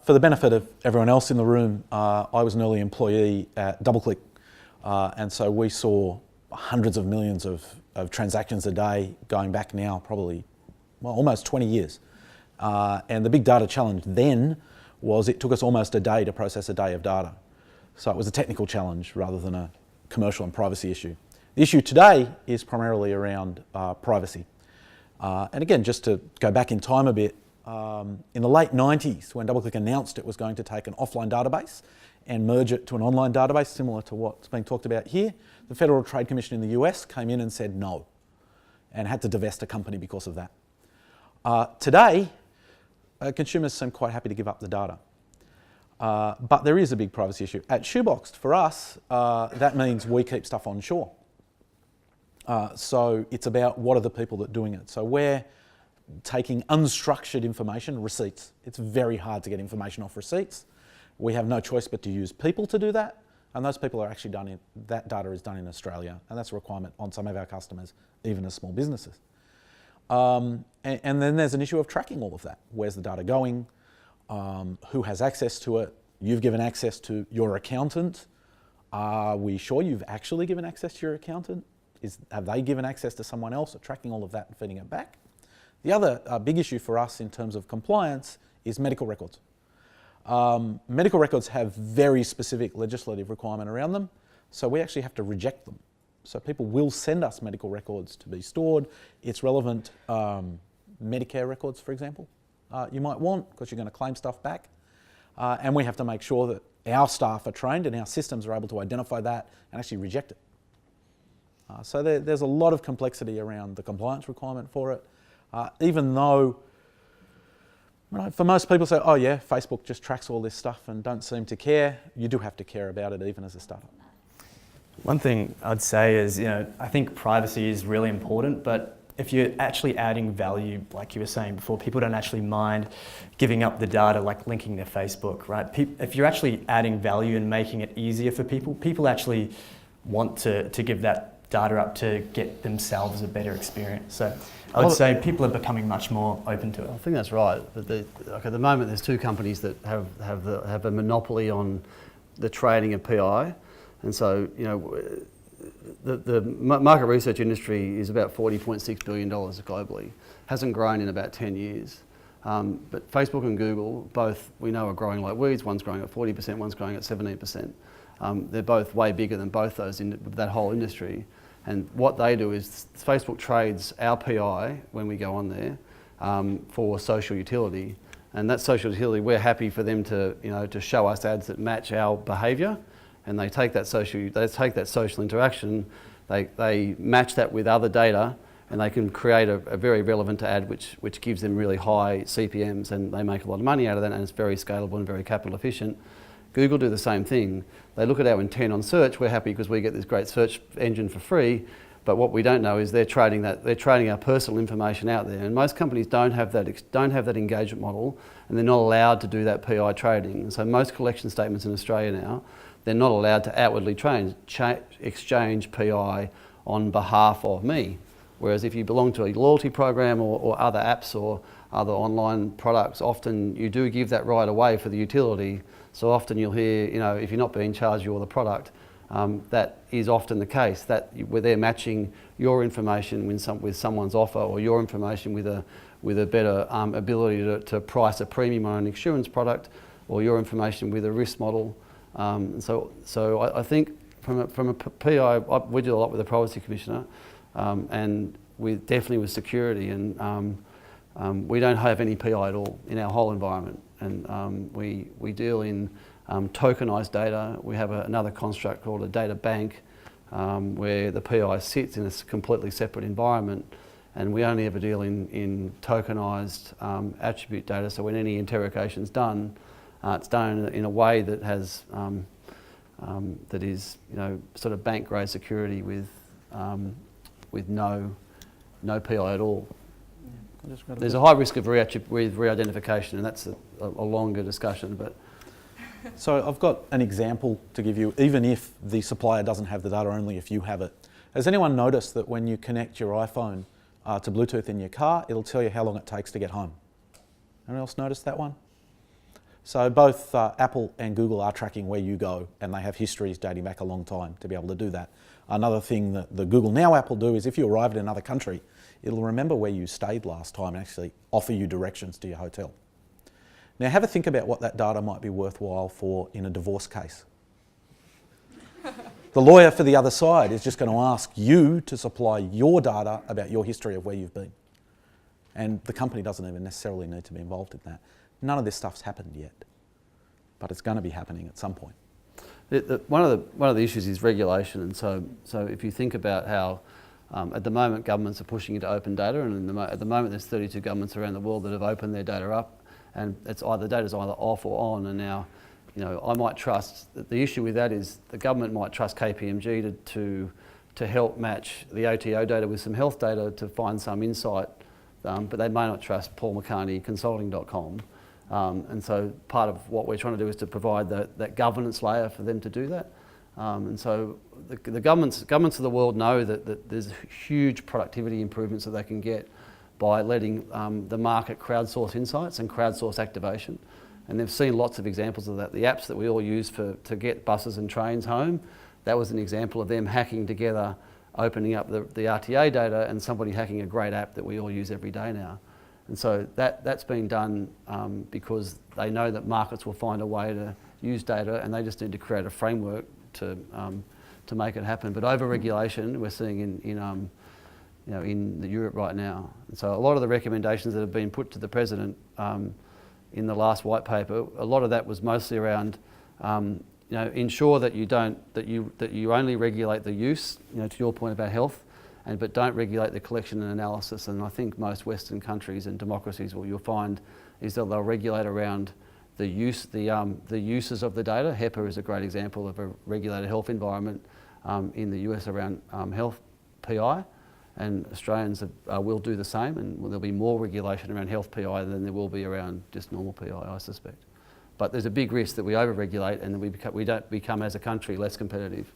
For the benefit of everyone else in the room, I was an early employee at DoubleClick, and so we saw hundreds of millions of transactions a day going back now probably, well, almost 20 years. And the big data challenge then was it took us almost a day to process a day of data. So it was a technical challenge rather than a commercial and privacy issue. The issue today is primarily around privacy. And again, just to go back in time a bit, in the late 90s, when DoubleClick announced it was going to take an offline database and merge it to an online database similar to what's being talked about here, the Federal Trade Commission in the US came in and said no, and had to divest a company because of that. Today, consumers seem quite happy to give up the data. But there is a big privacy issue. At Shoeboxed, for us, that means we keep stuff on shore. So it's about what are the people that are doing it. So we're taking unstructured information, receipts. It's very hard to get information off receipts. We have no choice but to use people to do that. And those people are actually that data is done in Australia. And that's a requirement on some of our customers, even as small businesses. And then there's an issue of tracking all of that. Where's the data going? Who has access to it? You've given access to your accountant. Are we sure you've actually given access to your accountant? Have they given access to someone else? Tracking all of that and feeding it back. The other big issue for us in terms of compliance is medical records. Medical records have very specific legislative requirement around them, so we actually have to reject them. So people will send us medical records to be stored. It's relevant Medicare records, for example, you might want because you're going to claim stuff back. And we have to make sure that our staff are trained and our systems are able to identify that and actually reject it. So there's a lot of complexity around the compliance requirement for it. Even though, for most people say, oh yeah, Facebook just tracks all this stuff and don't seem to care, you do have to care about it even as a startup. One thing I'd say is, I think privacy is really important, but if you're actually adding value, like you were saying before, people don't actually mind giving up the data, like linking their Facebook, right? If you're actually adding value and making it easier for people, people actually want to give that data up to get themselves a better experience. So I would say people are becoming much more open to it. I think that's right. But at the moment, there's two companies that have a monopoly on the trading of PI, and so the market research industry is about $40.6 billion globally. Hasn't grown in about 10 years. But Facebook and Google, both we know are growing like weeds. One's growing at 40%, one's growing at 17%. They're both way bigger than both those that whole industry. And what they do is Facebook trades our PI when we go on there for social utility, and that social utility we're happy for them to show us ads that match our behaviour, and they take that social interaction, they match that with other data, and they can create a very relevant ad which gives them really high CPMs, and they make a lot of money out of that, and it's very scalable and very capital efficient. Google do the same thing. They look at our intent on search. We're happy because we get this great search engine for free, but what we don't know is they're trading our personal information out there. And most companies don't have that engagement model, and they're not allowed to do that PI trading. And so most collection statements in Australia now, they're not allowed to outwardly exchange PI on behalf of me. Whereas if you belong to a loyalty program or other apps or other online products, often you do give that right away for the utility. So often you'll hear, if you're not being charged, you're the product. That is often the case, where they're matching your information with someone's offer, or your information with a better ability to price a premium on an insurance product, or your information with a risk model. So I think from a PI, we do a lot with the Privacy Commissioner, and definitely with security, and we don't have any PI at all in our whole environment. And we deal in tokenized data. We have another construct called a data bank, where the PI sits in a completely separate environment, and we only ever deal in tokenized attribute data. So when any interrogation is done, it's done in a way that has that is sort of bank grade security with no PI at all. There's a high risk of re-identification, and that's a longer discussion. But so I've got an example to give you, even if the supplier doesn't have the data, only if you have it. Has anyone noticed that when you connect your iPhone to Bluetooth in your car, it'll tell you how long it takes to get home? Anyone else notice that one? So both Apple and Google are tracking where you go, and they have histories dating back a long time to be able to do that. Another thing that the Google Now app will do is if you arrive in another country, it'll remember where you stayed last time and actually offer you directions to your hotel. Now have a think about what that data might be worthwhile for in a divorce case. The lawyer for the other side is just going to ask you to supply your data about your history of where you've been. And the company doesn't even necessarily need to be involved in that. None of this stuff's happened yet, but it's going to be happening at some point. One of the issues is regulation, and so if you think about how at the moment governments are pushing into open data, and at the moment there's 32 governments around the world that have opened their data up, and the data's either off or on, and now, you know, I might trust that the issue with that is the government might trust KPMG to help match the OTO data with some health data to find some insight, but they may not trust Paul McCartney Consulting.com. And so part of what we're trying to do is to provide that governance layer for them to do that. And so the governments of the world know that there's huge productivity improvements that they can get by letting the market crowdsource insights and crowdsource activation. And they've seen lots of examples of that. The apps that we all use to get buses and trains home, that was an example of them hacking together, opening up the RTA data and somebody hacking a great app that we all use every day now. And so that's been done because they know that markets will find a way to use data, and they just need to create a framework to make it happen. But over-regulation we're seeing in Europe right now. And so a lot of the recommendations that have been put to the president in the last white paper, a lot of that was mostly around ensure that you only regulate the use, to your point about health, but don't regulate the collection and analysis. And I think most Western countries and democracies, what you'll find is that they'll regulate around the uses of the data. HEPA is a great example of a regulated health environment in the US around health PI, and Australians will do the same, and there'll be more regulation around health PI than there will be around just normal PI, I suspect. But there's a big risk that we over-regulate and that we don't become as a country less competitive.